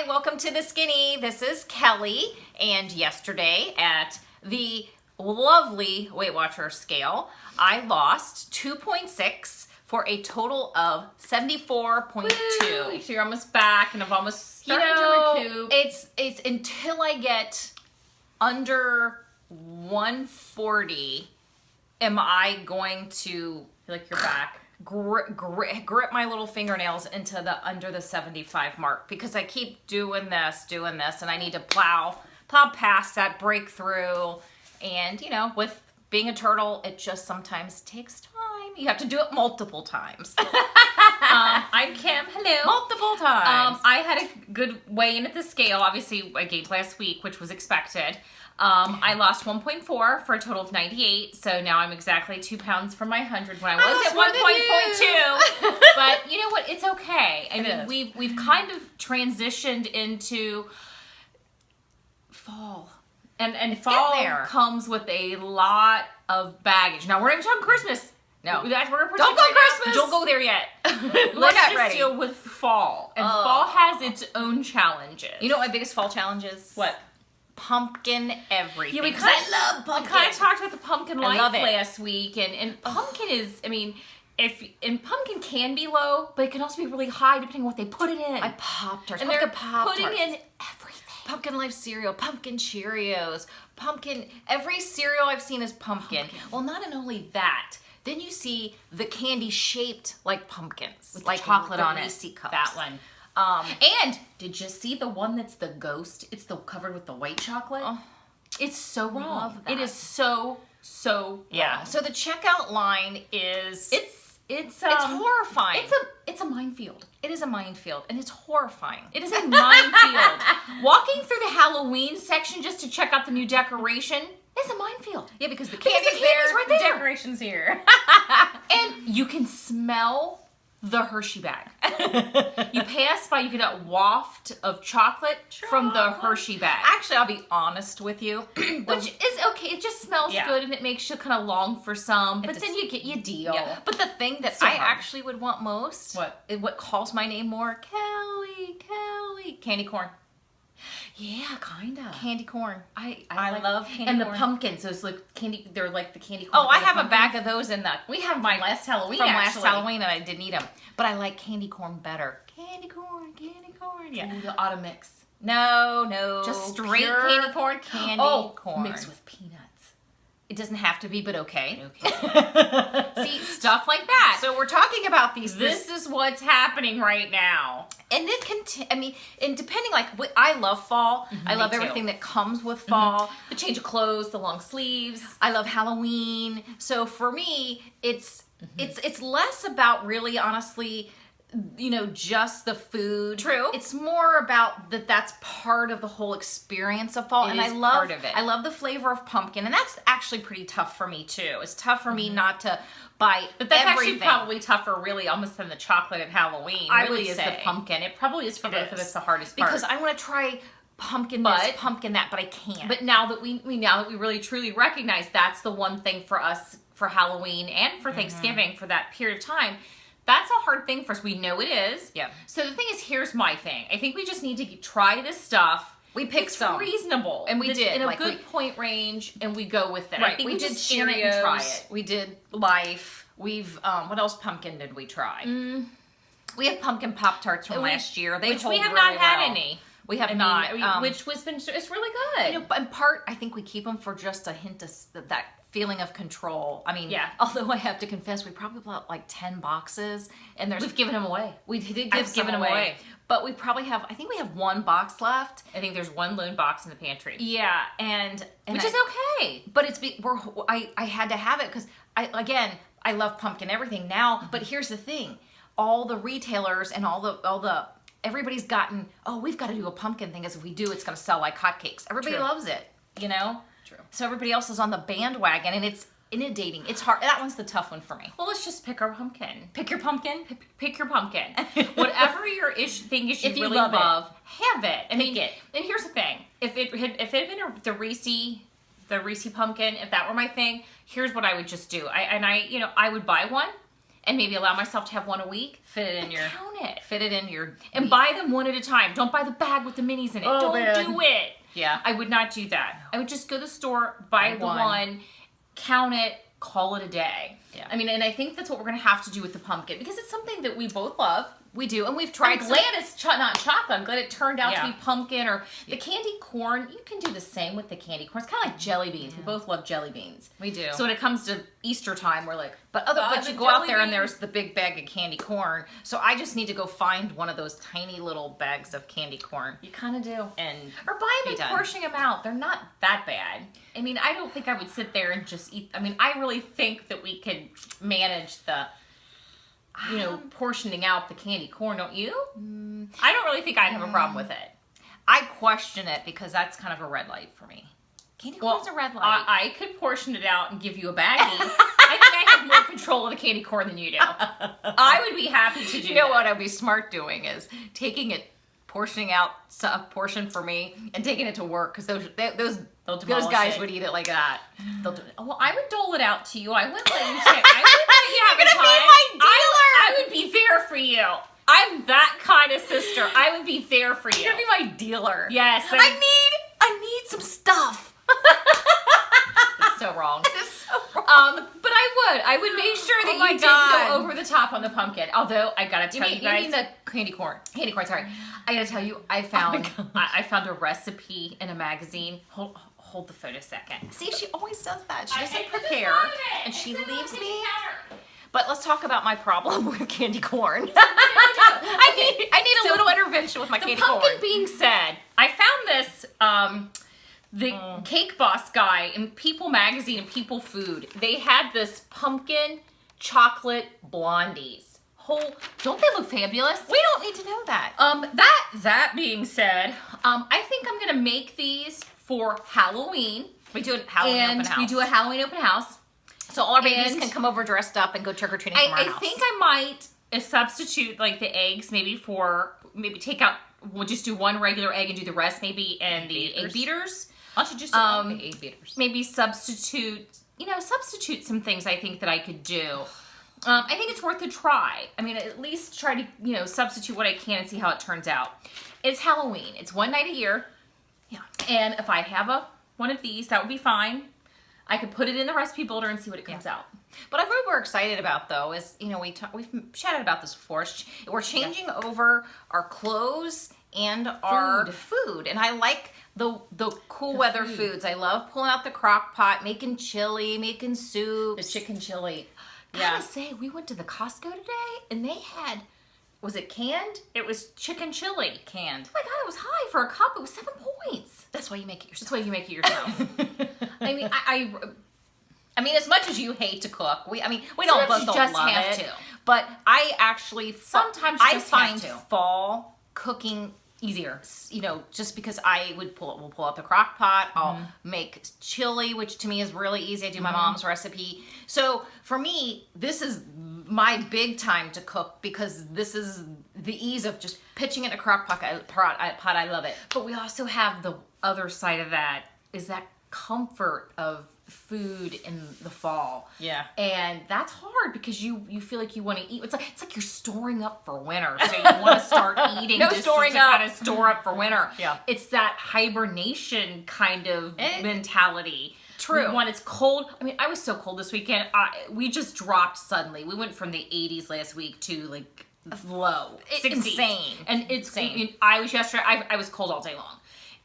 welcome to The Skinny. This is Kelly, and yesterday at the lovely Weight Watchers scale, I lost 2.6 for a total of 74.2. So you're almost back, and I've almost started to recoup. It's until I get under 140, am I going to feel like you're back. grip my little fingernails into the under the 75 mark, because I keep doing this, and I need to plow past that breakthrough. And with being a turtle, it just sometimes takes time. You have to do it multiple times. I'm Kim. Hello. Multiple times. I had a good weigh in at the scale. Obviously, I gained last week, which was expected. I lost 1.4 for a total of 98. So now I'm exactly 2 pounds from my 100 when I was at 1.2. But you know what? It's okay. I mean, we've kind of transitioned into fall. And fall comes with a lot of baggage. Now, we're not even talking Christmas. No. Don't go Christmas. Don't go there yet. We're Let's not just ready. deal with fall. And fall has its own challenges. You know what my biggest fall challenge is? What? Pumpkin everything. Yeah, because I love pumpkin. We kind of talked about the pumpkin I love life it. last week. And pumpkin is, I mean, pumpkin can be low, but it can also be really high depending on what they put it in. I Pop-Tarts. And Pumpkin they're Pop-Tarts. putting in everything. Pumpkin Life cereal, pumpkin Cheerios, every cereal I've seen is pumpkin. Well, not only that, then you see the candy shaped like pumpkins, with like chocolate on it. Reese cups. That one. And did you see the one that's the ghost? It's the covered with the white chocolate. It's so wrong. Love that. It is so Yeah. wrong. So the checkout line is it's horrifying. It's a minefield. It is a minefield, and it's horrifying. It is a minefield. Walking through the Halloween section just to check out the new decoration is a minefield. Yeah, because the Because candy's, the candy's right the there. decoration's here. And you can smell the Hershey bag. You pass by, you get a waft of chocolate from the Hershey bag. Actually, I'll be honest with you. Which is okay. It just smells good, and it makes you kind of long for some. But then you deal. Yeah. But the thing that So I hard. actually would want most, what calls my name more, Kelly, candy corn. Yeah, kind of. Candy corn. I I love candy and corn. the pumpkins. Those like candy. They're like the candy corn. Oh, I with the have a pumpkins. bag of those in the. We have mine last Halloween. From actually. last Halloween, and I didn't eat them. But I like candy corn better. Candy corn. Yeah. Ooh, the auto mix. No. Just straight pure candy corn. Corn. mixed with peanuts. It doesn't have to be, but okay. See, stuff like that. So we're talking about these. This is what's happening right now. And it and depending, I love fall. I love me too. everything that comes with fall. The change of clothes, the long sleeves. I love Halloween. So for me, it's less about really, honestly, just the food. True. It's more about that's part of the whole experience of fall. It and is I love part of it. I love the flavor of pumpkin, and that's actually pretty tough for me too. It's tough for me not to buy But that's everything. actually probably tougher, really, almost than the chocolate at Halloween. I really would is say. the pumpkin. It probably is for It both of is. us the hardest part. Because I want to try pumpkin But- this, pumpkin that, but I can't. But now that we really truly recognize that's the one thing for us for Halloween and for Thanksgiving for that period of time, that's a hard thing for us. We know it is. Yeah. So the thing is, here's my thing. I think we just need to try this stuff. We picked it's some. reasonable, And we It's did, in a like, good point range, and we go with it. I Right, think we did just scan it and try Cheerios. it. We did Life. We've what else pumpkin did we try? We have pumpkin Pop-Tarts from last year. They which hold we have really not had well. any. We have I not. mean, which was it's really good. But in part, I think we keep them for just a hint of that feeling of control. I mean, Yeah. although I have to confess, we probably bought like 10 boxes, and We've given them away. we did I've give given some them away. away. But we probably have. I think we have one box left. I think there's one lone box in the pantry, Yeah, and which is okay. But I had to have it because I love pumpkin everything now. But here's the thing: all the retailers and all the everybody's gotten. Oh, we've got to do a pumpkin thing, because if we do, it's going to sell like hotcakes. Everybody True. loves it, True. So everybody else is on the bandwagon, and it's inundating. It's hard. That one's the tough one for me. Well, let's just pick our pumpkin. Pick your pumpkin. Pick your pumpkin. Whatever your thing is, you If you really love love, it. have it. I mean, it. And here's the thing: if it had been the Reese pumpkin, if that were my thing, here's what I would just do. I would buy one, and maybe allow myself to have one a week. Fit it in your. Count it. Fit it in your. And buy them one at a time. Don't buy the bag with the minis in it. Oh, Don't man. do it. Yeah. I would not do that. I would just go to the store, buy the one, count it, call it a day. Yeah. I mean, and I think that's what we're going to have to do with the pumpkin because it's something that we both love. We do, and we've I'm tried. glad it's not chocolate. I'm glad it turned out Yeah. to be pumpkin or the candy corn. You can do the same with the candy corn. It's kind of like jelly beans. We both love jelly beans. We do. So when it comes to Easter time, we're like, But you go out there and there's the big bag of candy corn. So I just need to go find one of those tiny little bags of candy corn you kind of do. and Or buy them be and done. portion them out. They're not that bad. I mean, I don't think I would sit there and just eat. I mean, I really think that we could manage the, portioning out the candy corn, don't you? I don't really think I'd have a problem with it. I question it because that's kind of a red light for me. Candy corn's a red light. I could portion it out and give you a baggie. I think I have more control of the candy corn than you do. I would be happy to do You know that. what I'd be smart doing is taking it, portioning out a portion for me, and taking it to work because those demolish guys it. would eat it like that. They'll do it. Well, I would dole it out to you. I wouldn't let you take. I wouldn't let you have You're a gonna be time. my dealer. I would be there for you. I'm that kind of sister. I would be there for you. You're gonna be my dealer. Yes. I need some stuff. That's so wrong. It's so wrong. But I would make sure that Oh my you God. didn't go over the top on the pumpkin. Although I gotta tell you guys, mean the candy corn? candy corn. Sorry, I gotta tell you, I found I found a recipe in a magazine. Hold the phone a second. See, she always does that. She I doesn't put this prepare, on it. and she It's in the leaves me. kitchen counter. But let's talk about my problem with candy corn. I need a little intervention with my The candy pumpkin corn. being said, I found this the Cake Boss guy in People Magazine and People Food. They had this pumpkin chocolate blondies. Don't they look fabulous? We don't need to know that. That being said, I think I'm gonna make these for Halloween. We do a Halloween And open house. we do a Halloween open house. so all our babies and- can come over dressed up and go trick or treating from our I house. think I might substitute like the eggs maybe take out, we'll just do one regular egg and do the rest maybe in the egg beaters. Why don't you just the egg beaters? Maybe substitute some things I think that I could do. I think it's worth a try. I mean, at least try to, substitute what I can and see how it turns out. It's Halloween. It's one night a year. Yeah. And if I have one of these, that would be fine. I could put it in the recipe builder and see what it comes out. What I'm really excited about, though, is, we've chatted about this before. We're changing over our clothes and our food. And I like the cool weather foods. I love pulling out the crock pot, making chili, making soups. The chicken chili. Yeah. Gotta say, we went to the Costco today and they had, was it canned? It was chicken chili. Canned. Oh my God, it was high for a cup. It was 7 points. That's why you make it That's yourself. why you make it yourself. I mean, I mean, as much as you hate to cook, we don't Sometimes both you don't just love have it. to. But I actually Sometimes you I just find have to. fall cooking easier. Just because we'll pull up the crock pot. I'll make chili, which to me is really easy. I do my mom's recipe. So for me, this is my big time to cook because this is the ease of just pitching it in a crock pot. I love it. But we also have the other side of that is that comfort of food in the fall. Yeah. And that's hard because you feel like you want to eat. It's like you're storing up for winter. So you want to start eating No just storing to up. kind of store up for winter. Yeah. It's that hibernation kind of mentality. True. When it's cold. I mean, I was so cold this weekend. We just dropped suddenly. We went from the 80s last week to like low. 60s. Insane. And it's Insane. I mean, I was yesterday. I was cold all day long.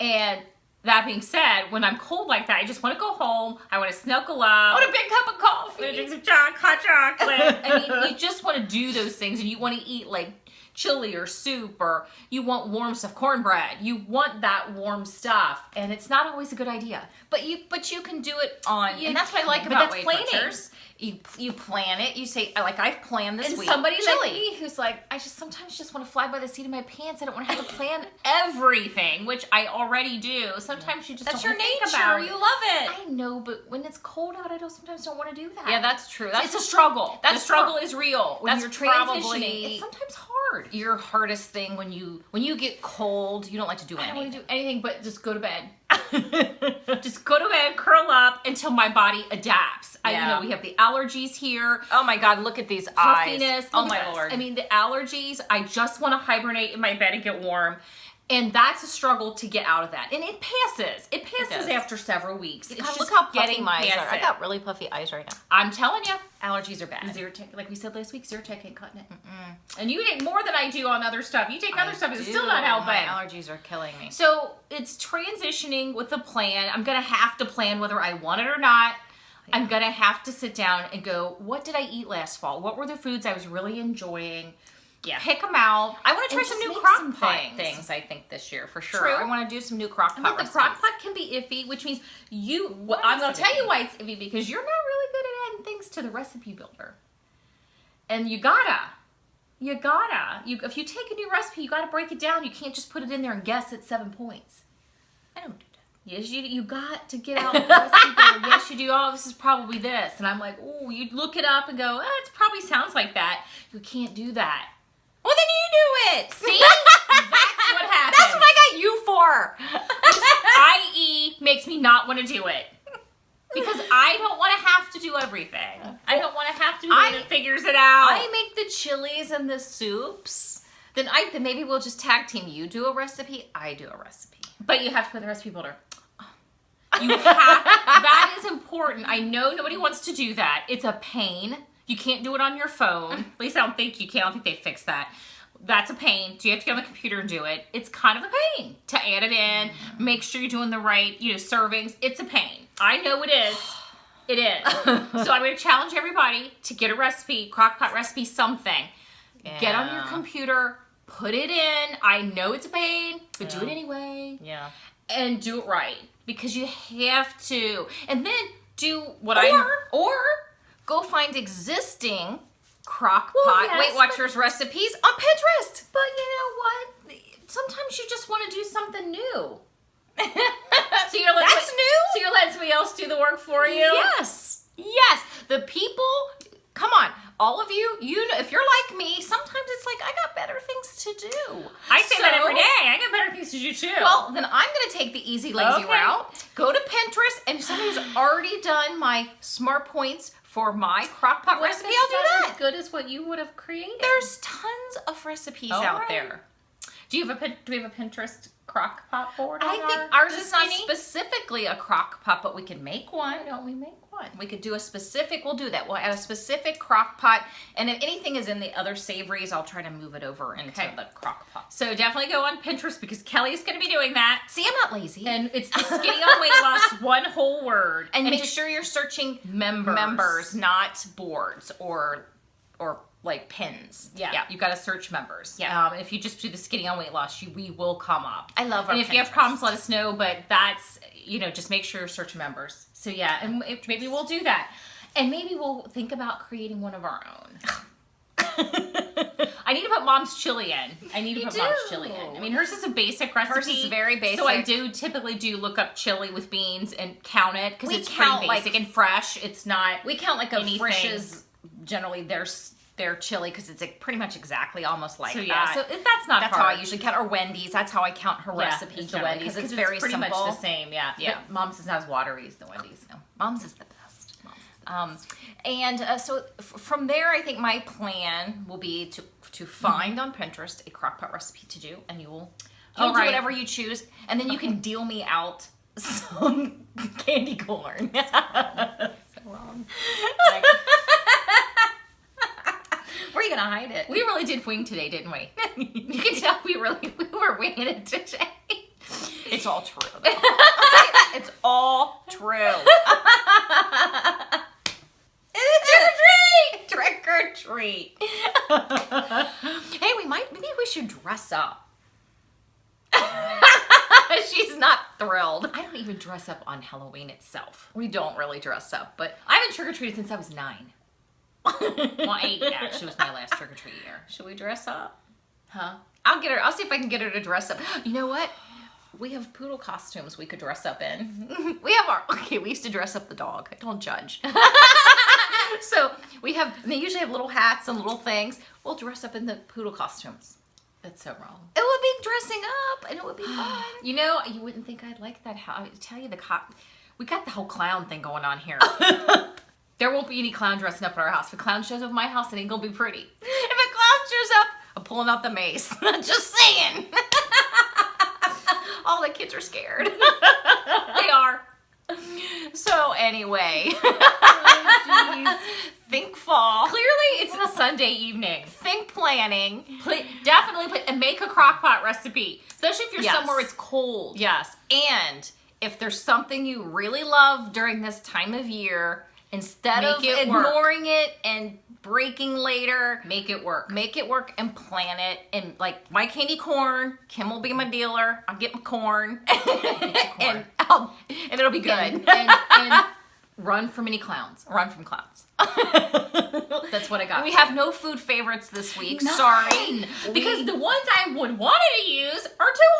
And that being said, when I'm cold like that, I just want to go home. I want to snuggle up. I want a big cup of coffee. I want to drink some hot chocolate. I mean, you just want to do those things, and you want to eat like chili or soup, or you want warm stuff, cornbread. You want that warm stuff, and it's not always a good idea. But you can do it on, You and that's what I like can, about but Weight that's planning. Watchers. You plan it. You say, I've planned this And week. somebody chili. like me who's like, I just sometimes just want to fly by the seat of my pants. I don't want to have to plan everything, which I already do. Sometimes you just That's don't your think nature. about it. You love it. I know, but when it's cold out, I sometimes don't want to do that. Yeah, that's true. It's a struggle. That's The struggle prob- is real. When that's you're transitioning, probably- it's sometimes hard. Your hardest thing when you get cold, you don't like to do I don't anything. want to do anything but just go to bed. Just go to bed, curl up until my body adapts. Yeah. We have the allergies here. Oh my God, look at these Puffiness. eyes. Oh Look at my this. Lord. I mean, the allergies, I just want to hibernate in my bed and get warm. And that's a struggle to get out of that. And it passes. It passes does. after several weeks. It's God, just look how puffy getting my eyes past are. I it. got really puffy eyes right now. I'm telling you, allergies are bad. Zyrtec, like we said last week, Zyrtec ain't cutting it. And you take more than I do on other stuff. You take other stuff, it's still not helping. My allergies are killing me. So it's transitioning with a plan. I'm going to have to plan whether I want it or not. I'm going to have to sit down and go, what did I eat last fall? What were the foods I was really enjoying? Yeah. Pick them out. I want to try and some just new make crock some pot things. things, I think, this year, for sure. True. I want to do some new crock pot But the recipes. crock pot can be iffy, which means Why I'm is going it to tell you iffy? why it's iffy, because you're not really good at adding things to the recipe builder. And you gotta. If you take a new recipe, you gotta break it down. You can't just put it in there and guess at 7 points. I don't do that. Yes, you got to get out the recipe builder. Yes, you do. Oh, this is probably this. And I'm like, oh, you look it up and go, it probably sounds like that. You can't do that. Well, then you do it. See? That's what happens. That's what I got you for. IE makes me not want to do it. Because I don't want to have to do everything. I don't want to have to be the one that figures it out. I make the chilies and the soups. Then maybe we'll just tag team. You do a recipe, I do a recipe. But you have to put the recipe builder. You have that is important. I know nobody wants to do that. It's a pain. You can't do it on your phone. At least I don't think you can. I don't think they fixed that. That's a pain. So you have to get on the computer and do it. It's kind of a pain to add it in. Make sure you're doing the right, servings. It's a pain. I know it is. It is. So I'm going to challenge everybody to get a recipe, crockpot recipe, something. Yeah. Get on your computer, put it in. I know it's a pain, but do it anyway. Yeah. And do it right. Because you have to. And then do what Or go find existing crock Well, pot yes, Weight Watchers recipes on Pinterest. But you know what? Sometimes you just want to do something new. So you're letting That's new? So you're letting somebody else do the work for you? Yes. Yes. The people, come on. All of you, if you're like me, sometimes it's like, I got better things to do. I say that every day. I got better things to do too. Well, then I'm going to take the easy, lazy Okay. route. Go to Pinterest, and if somebody's already done my smart points for my crock pot recipe, I'll do that. As good as what you would have created. There's tons of recipes All out right. there. Do we have a Pinterest crock pot board? I on think ours is not skinny? specifically a crock pot, but we can make one. Why don't we make one? We could do we'll do that. We'll add a specific crock pot, and if anything is in the other savories, I'll try to move it over into Okay. the crock pot. So definitely go on Pinterest because Kelly's going to be doing that. See, I'm not lazy. And it's the skinny on weight loss, one whole word. And make just sure you're searching members. not boards or like pins. Yeah, you got to search members. Yeah. If you just do the skinny on weight loss, we will come up. I love our And if you have Pinterest. problems, let us know. But that's just make sure you search members. So yeah, and maybe we'll do that, and maybe we'll think about creating one of our own. I need to put Mom's chili in. Mom's chili in. I mean, hers is a basic recipe. Hers is very basic. So I typically do look up chili with beans and count it because We it's count, pretty basic and fresh. It's not. We count like a anything. Frisch's, generally their chili, because it's pretty much exactly almost like So yeah, that. so that's not That's hard. how I usually count. Or Wendy's. That's how I count her recipes. it's The generally, Wendy's. 'cause It's very pretty simple. much the same. Yeah. Yeah. But Mom's is not as watery as the Wendy's. No. Mom's is the best. And so from there, I think my plan will be to find on Pinterest a crockpot recipe to do, and you'll do right. whatever you choose, and then you can deal me out some candy corn. So wrong. Where are you gonna hide it? We really did wing today, didn't we? You can tell we were winging it today. It's all true. It's all true. Trick or treat. Hey, maybe we should dress up. She's not thrilled. I don't even dress up on Halloween itself. We don't really dress up, but I haven't trick or treated since I was 9. Well, 8 actually was my last trick or treat year. should we dress up? Huh? I'll see if I can get her to dress up. You know what? We have poodle costumes we could dress up in. We used to dress up the dog. Don't judge. So they usually have little hats and little things. We'll dress up in the poodle costumes. That's so wrong. It would be dressing up, and it would be fun. You know, you wouldn't think I'd like that. How I tell you, we got the whole clown thing going on here. There won't be any clown dressing up at our house. If a clown shows up at my house, it ain't gonna be pretty. If a clown shows up, I'm pulling out the mace. Just saying. All the kids are scared. They are. So anyway, think fall. Clearly, it's a Sunday evening. Think planning. Definitely and make a crock pot recipe, especially if you're Yes. somewhere it's cold. Yes, and if there's something you really love during this time of year, instead Make of it work. ignoring it and breaking later, Make it work. make it work and plan it. And like my candy corn, Kim will be my dealer. I'll get my corn, and it'll be good. and run from any clowns. Run from clowns. That's what I got. We have no food favorites this week. None. Sorry, Because the ones I would want to use are too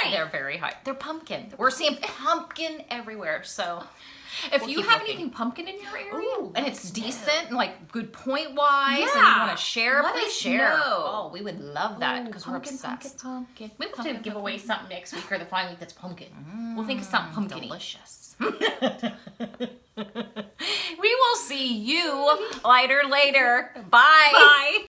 high. they're very high. They're pumpkin. We're seeing pumpkin everywhere. So if If you you have have anything anything pumpkin in your area, Ooh, and it's let us decent know. and like good point wise, and you Yeah. want to share, Let please us share. know. Oh, we would love that Ooh, because we're pumpkin, obsessed. Pumpkin. Maybe we'll Pumpkin, give away pumpkin. something next week or the following week that's pumpkin. We'll think of something pumpkin. Delicious. We will see you later. Bye. Bye.